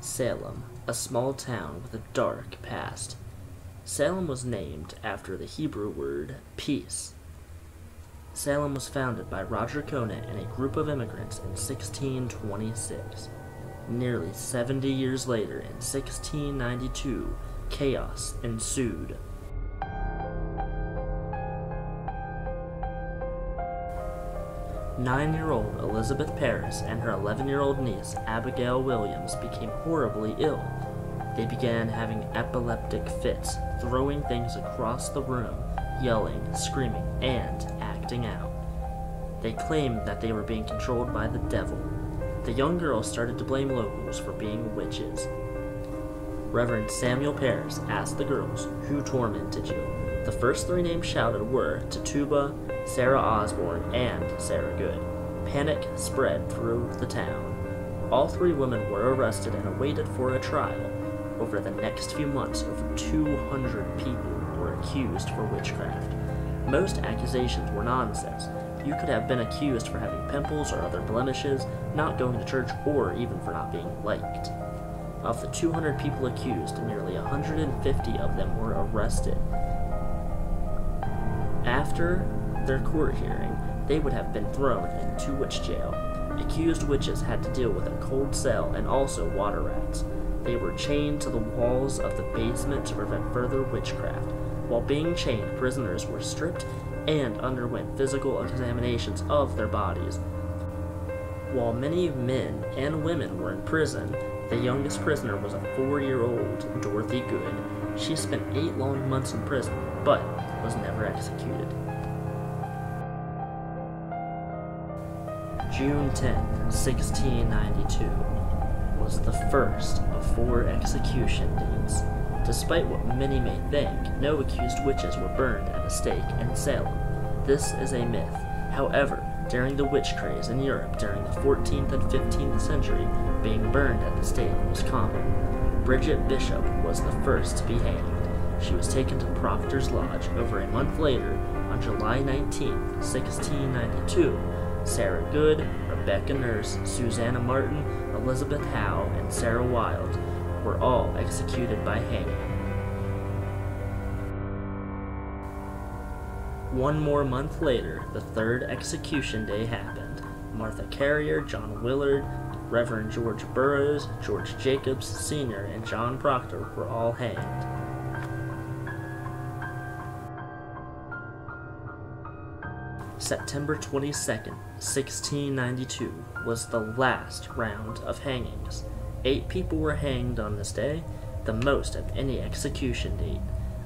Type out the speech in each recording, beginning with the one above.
Salem, a small town with a dark past. Salem was named after the Hebrew word peace. Salem was founded by Roger Conant and a group of immigrants in 1626. Nearly 70 years later, in 1692, chaos ensued. Nine-year-old Elizabeth Parris and her 11-year-old niece Abigail Williams became horribly ill. They began having epileptic fits, throwing things across the room, yelling, screaming, and acting out. They claimed that they were being controlled by the devil. The young girls started to blame locals for being witches. Reverend Samuel Parris asked the girls, "Who tormented you?" The first three names shouted were Tituba, Sarah Osborne, and Sarah Good. Panic spread through the town. All three women were arrested and awaited for a trial. Over the next few months, over 200 people were accused for witchcraft. Most accusations were nonsense. You could have been accused for having pimples or other blemishes, not going to church, or even for not being liked. Of the 200 people accused, nearly 150 of them were arrested. After their court hearing, they would have been thrown into witch jail. Accused witches had to deal with a cold cell and also water rats. They were chained to the walls of the basement to prevent further witchcraft. While being chained, prisoners were stripped and underwent physical examinations of their bodies. While many men and women were in prison, the youngest prisoner was a 4-year-old Dorothy Good. She spent 8 long months in prison, but was never executed. June 10, 1692, was the first of 4 execution dates. Despite what many may think, no accused witches were burned at a stake in Salem. This is a myth. However, during the witch craze in Europe during the 14th and 15th century, being burned at the stake was common. Bridget Bishop was the first to be hanged. She was taken to Proctor's Lodge. Over a month later, on July 19, 1692, Sarah Good, Rebecca Nurse, Susanna Martin, Elizabeth Howe, and Sarah Wild were all executed by hanging. 1 more month later, the 3rd execution day happened. Martha Carrier, John Willard, Reverend George Burroughs, George Jacobs Sr., and John Proctor were all hanged. September 22nd, 1692, was the last round of hangings. 8 people were hanged on this day, the most of any execution date.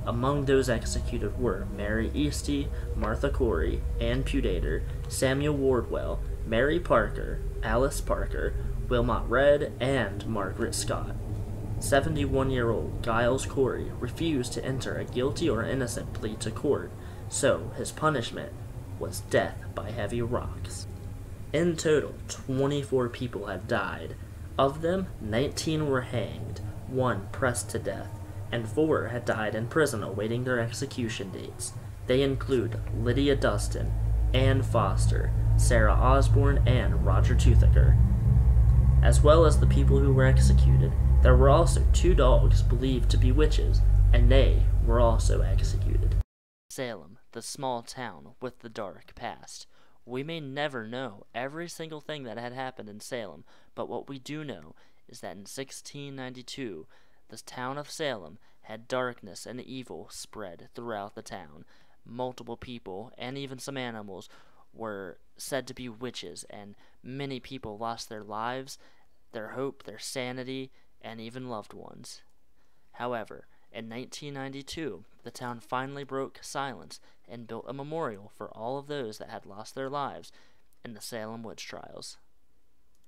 Among those executed were Mary Easty, Martha Corey, Ann Pudator, Samuel Wardwell, Mary Parker, Alice Parker, Wilmot Redd, and Margaret Scott. 71-year-old Giles Corey refused to enter a guilty or innocent plea to court, so his punishment was death by heavy rocks. In total, 24 people have died. Of them, 19 were hanged, 1 pressed to death, and 4 had died in prison awaiting their execution dates. They include Lydia Dustin, Ann Foster, Sarah Osborne, and Roger Toothaker. As well as the people who were executed, there were also 2 dogs believed to be witches, and they were also executed. Salem, the small town with the dark past. We may never know every single thing that had happened in Salem, but what we do know is that in 1692, the town of Salem had darkness and evil spread throughout the town. Multiple people, and even some animals, were said to be witches, and many people lost their lives, their hope, their sanity, and even loved ones. However, in 1992, the town finally broke silence and built a memorial for all of those that had lost their lives in the Salem witch trials.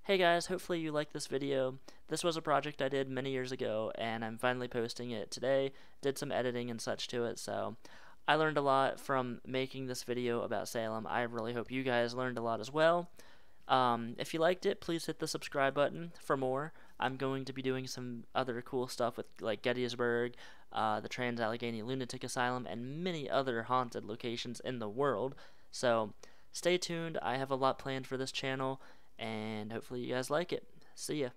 Hey guys, hopefully you liked this video. This was a project I did many years ago, and I'm finally posting it today. Did some editing and such to it, so I learned a lot from making this video about Salem. I really hope you guys learned a lot as well. If you liked it, please hit the subscribe button for more. I'm going to be doing some other cool stuff with like Gettysburg, the Trans-Allegheny Lunatic Asylum, and many other haunted locations in the world. So stay tuned. I have a lot planned for this channel, and hopefully you guys like it. See ya.